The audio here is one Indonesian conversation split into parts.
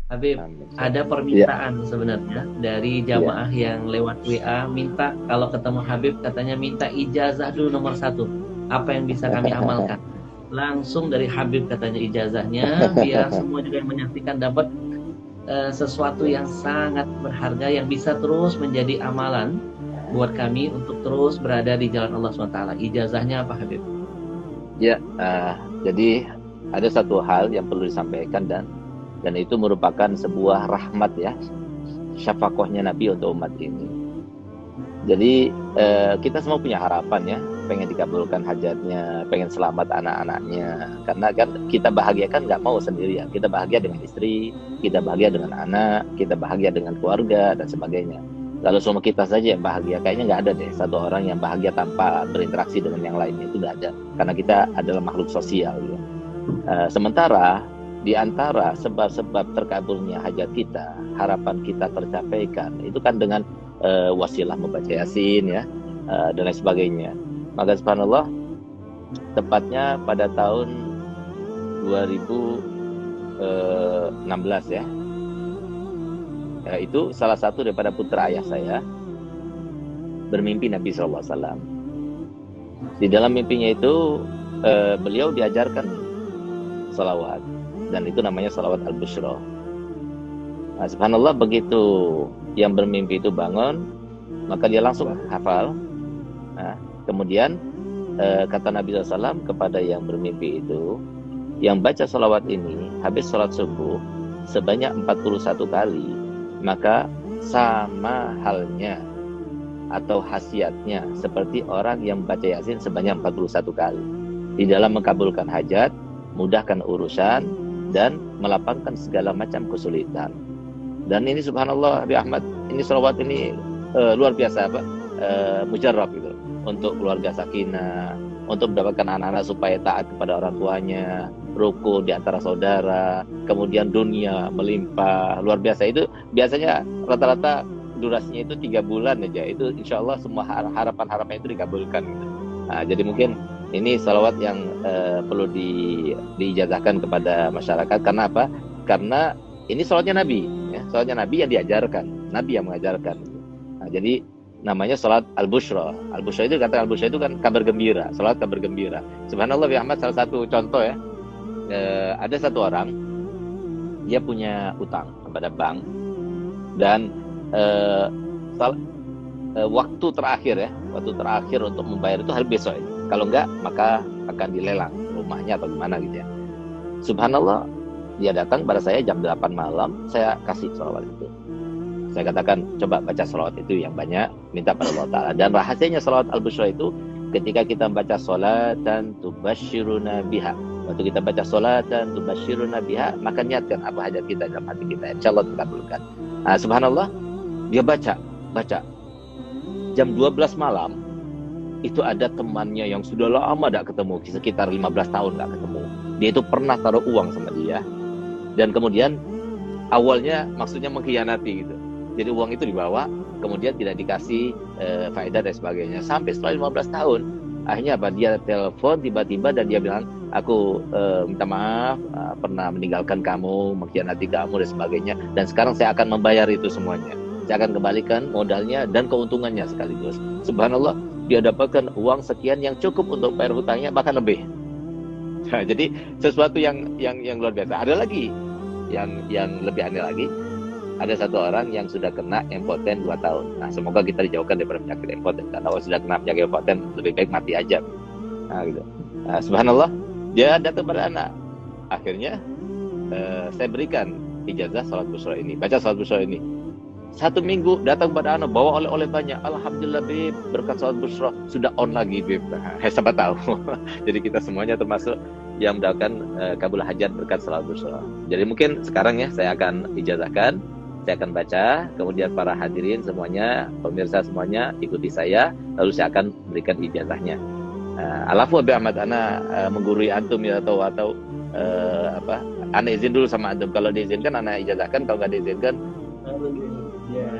Habib, Amin. ada Ya. permintaan sebenarnya dari Ya. jamaah yang lewat WA minta kalau ketemu Habib katanya minta ijazah dulu nomor satu. Apa yang bisa kami amalkan? Langsung dari Habib katanya ijazahnya, biar semua juga yang menyaksikan dapat sesuatu Ya. yang sangat berharga yang bisa terus menjadi amalan buat kami untuk terus berada di jalan Allah SWT. Ijazahnya apa Habib? Ya, jadi ada satu hal yang perlu disampaikan dan itu merupakan sebuah rahmat ya, syafaqohnya Nabi untuk umat ini. Jadi kita semua punya harapan ya, pengen dikabulkan hajatnya, pengen selamat anak-anaknya. Karena kan kita bahagia kan nggak mau sendirian. Kita bahagia dengan istri, kita bahagia dengan anak, kita bahagia dengan keluarga dan sebagainya. Kalau semua kita saja yang bahagia, kayaknya nggak ada deh satu orang yang bahagia tanpa berinteraksi dengan yang lainnya, itu nggak ada. Karena kita adalah makhluk sosial. Ya. Sementara di antara sebab-sebab terkabulnya hajat kita, harapan kita tercapaikan, itu kan dengan wasilah membaca Yasin ya, dan lain sebagainya. Maka subhanallah, tepatnya pada tahun 2016 ya, itu salah satu daripada putra ayah saya bermimpi Nabi SAW. Di dalam mimpinya itu beliau diajarkan salawat, dan itu namanya salawat al-bushra. Nah, subhanallah, begitu yang bermimpi itu bangun, maka dia langsung hafal. Nah, kemudian kata Nabi SAW kepada yang bermimpi itu, yang baca salawat ini habis sholat subuh sebanyak 41 kali, maka sama halnya atau khasiatnya seperti orang yang baca Yasin sebanyak 41 kali. Di dalam mengabulkan hajat, mudahkan urusan, dan melapangkan segala macam kesulitan. Dan ini subhanallah, Abi Ahmad, ini salawat ini luar biasa apa? Mujarrab gitu. Untuk keluarga sakinah, untuk mendapatkan anak-anak supaya taat kepada orang tuanya, ruku di antara saudara, kemudian dunia melimpah, luar biasa. Itu biasanya rata-rata durasinya itu 3 bulan aja. Itu insya Allah semua harapan-harapan itu dikabulkan gitu. Nah, jadi mungkin ini salawat yang perlu diijazahkan kepada masyarakat. Karena apa? Karena ini salawatnya Nabi, ya. Salawatnya Nabi yang diajarkan, Nabi yang mengajarkan. Nah, jadi namanya salat al-bushra. Al-bushra itu, kata al-bushra itu kan kabar gembira, salat kabar gembira. Subhanallah ya Ahmad, salah satu contoh ya. Ada satu orang, dia punya utang kepada bank, dan eh, waktu terakhir untuk membayar itu hari besok ini. Kalau enggak, maka akan dilelang rumahnya atau gimana gitu ya. Subhanallah, dia datang pada saya jam 8 malam, saya kasih salawat itu. Saya katakan, coba baca salawat itu yang banyak, minta pada Allah Ta'ala. Dan rahasianya salawat al-bushra itu, ketika kita baca salatan tubasyiruna biha. Waktu kita baca salatan tubasyiruna biha, maka niatkan apa hajat kita dalam hati kita. Insya Allah dikabulkan. Nah, subhanallah, dia baca. Jam 12 malam, itu ada temannya yang sudah lama tidak ketemu, sekitar 15 tahun tidak ketemu. Dia itu pernah taruh uang sama dia, dan kemudian awalnya maksudnya mengkhianati gitu. Jadi uang itu dibawa, kemudian tidak dikasih faedah dan sebagainya. Sampai setelah 15 tahun, akhirnya apa? Dia telepon tiba-tiba dan dia bilang, aku minta maaf, pernah meninggalkan kamu, mengkhianati kamu dan sebagainya. Dan sekarang saya akan membayar itu semuanya. Saya akan kembalikan modalnya dan keuntungannya sekaligus. Subhanallah, dia dapatkan uang sekian yang cukup untuk bayar hutangnya, bahkan lebih. Nah, jadi sesuatu yang luar biasa. Ada lagi yang lebih aneh lagi. Ada satu orang yang sudah kena impoten 2 tahun. Nah, semoga kita dijauhkan daripada penyakit impoten. Karena kalau sudah kena penyakit impoten, lebih baik mati aja. Nah, gitu. Nah, subhanallah, dia datang pada anak. Akhirnya saya berikan ijazah salat busra ini. Baca salat busra ini. 1 minggu datang pada anak, bawa oleh-oleh banyak. Alhamdulillah Bib, berkat salat busra sudah on lagi Bib. Nah, siapa tahu. Jadi kita semuanya termasuk yang mendapatkan kabul hajat berkat salat busra. Jadi mungkin sekarang ya saya akan ijazahkan, saya akan baca, kemudian para hadirin semuanya, pemirsa semuanya ikuti saya, lalu saya akan berikan ijazahnya. Alafu Abi Ahmad, ana menggurui antum ya, atau apa? Ana izin dulu sama antum. Kalau diizinkan ana ijazahkan, kalau nggak diizinkan Ya.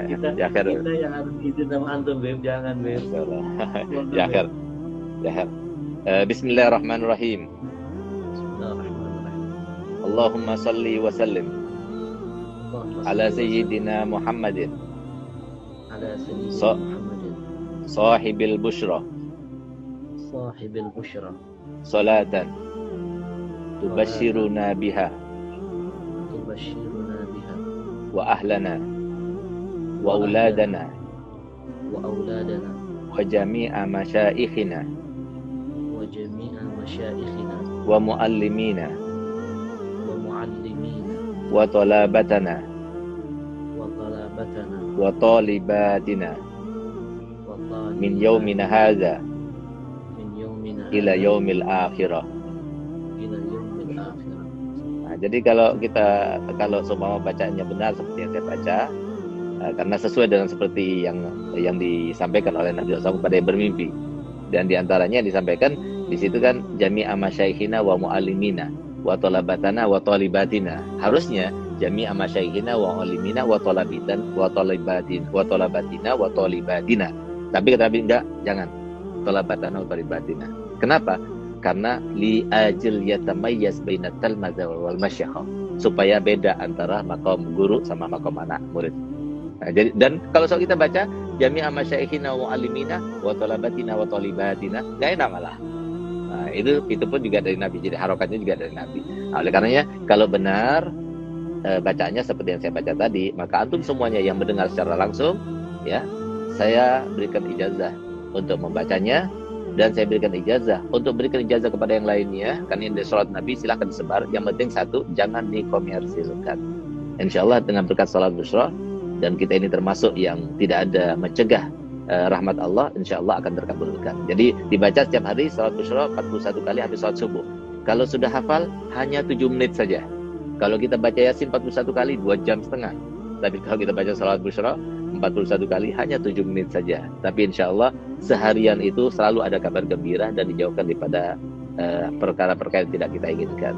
kita ya akhir. kita yang harus izin sama antum Beb, jangan Beb. Masyaallah. Mohon, Ya Beb. akhir. Ya akhir. Bismillahirrahmanirrahim. Bismillahirrahmanirrahim. Allahumma salli wa sallim ala sayyidina Muhammadin ala sayyidina So- Muhammadin sahibil bushra sahibil busyra salatan tubashshiruna biha tubashshiruna biha wa ahlana wa auladana wa auladana wa jami'a masyaikhina wa jami'a masyaikhina wa muallimina wa muallimina wa talabatana wa talabatana wa talibatina wa talibana min yaumina hadza min yaumina ila hadza yaumil akhirah. ila yaumil akhirah. Nah, jadi kalau seumpama bacaannya benar seperti yang saya baca, karena sesuai dengan seperti yang disampaikan oleh Nabi SAW pada yang bermimpi, dan diantaranya disampaikan di situ kan jami'a masyaikhina wa muallimina wa talabatana wa talibatina. Harusnya jami'a masyaikhina wa muallimina wa talabatina wa talibatina. Tapi kata Nabi enggak, jangan talabatana wa talibatina. Kenapa? Karena li ajil yatamayyaz bainat talmadza wal masyayikh, supaya beda antara makom guru sama makom anak murid. Nah, jadi, dan kalau soal kita baca jami'a masyaikhina wa muallimina wa talabatina wa talibatina, enggak enak malah. Nah, itu pun juga dari Nabi. Jadi harokatnya juga dari Nabi. Nah, oleh karenanya kalau benar bacaannya seperti yang saya baca tadi, maka antum semuanya yang mendengar secara langsung, ya, saya berikan ijazah untuk membacanya, dan saya berikan ijazah untuk berikan ijazah kepada yang lainnya. Karena ini dari salat Nabi, silahkan disebar. Yang penting satu, jangan dikomersilkan. Insyaallah dengan berkat salat busyra, dan kita ini termasuk yang tidak ada mencegah rahmat Allah, insyaallah akan terkabulkan. Jadi dibaca setiap hari salat busyra 41 kali habis salat subuh. Kalau sudah hafal hanya 7 menit saja. Kalau kita baca Yasin 41 kali 2 jam setengah. Tapi kalau kita baca salat busyra 41 kali hanya 7 menit saja. Tapi insyaallah seharian itu selalu ada kabar gembira dan dijauhkan daripada perkara-perkara yang tidak kita inginkan.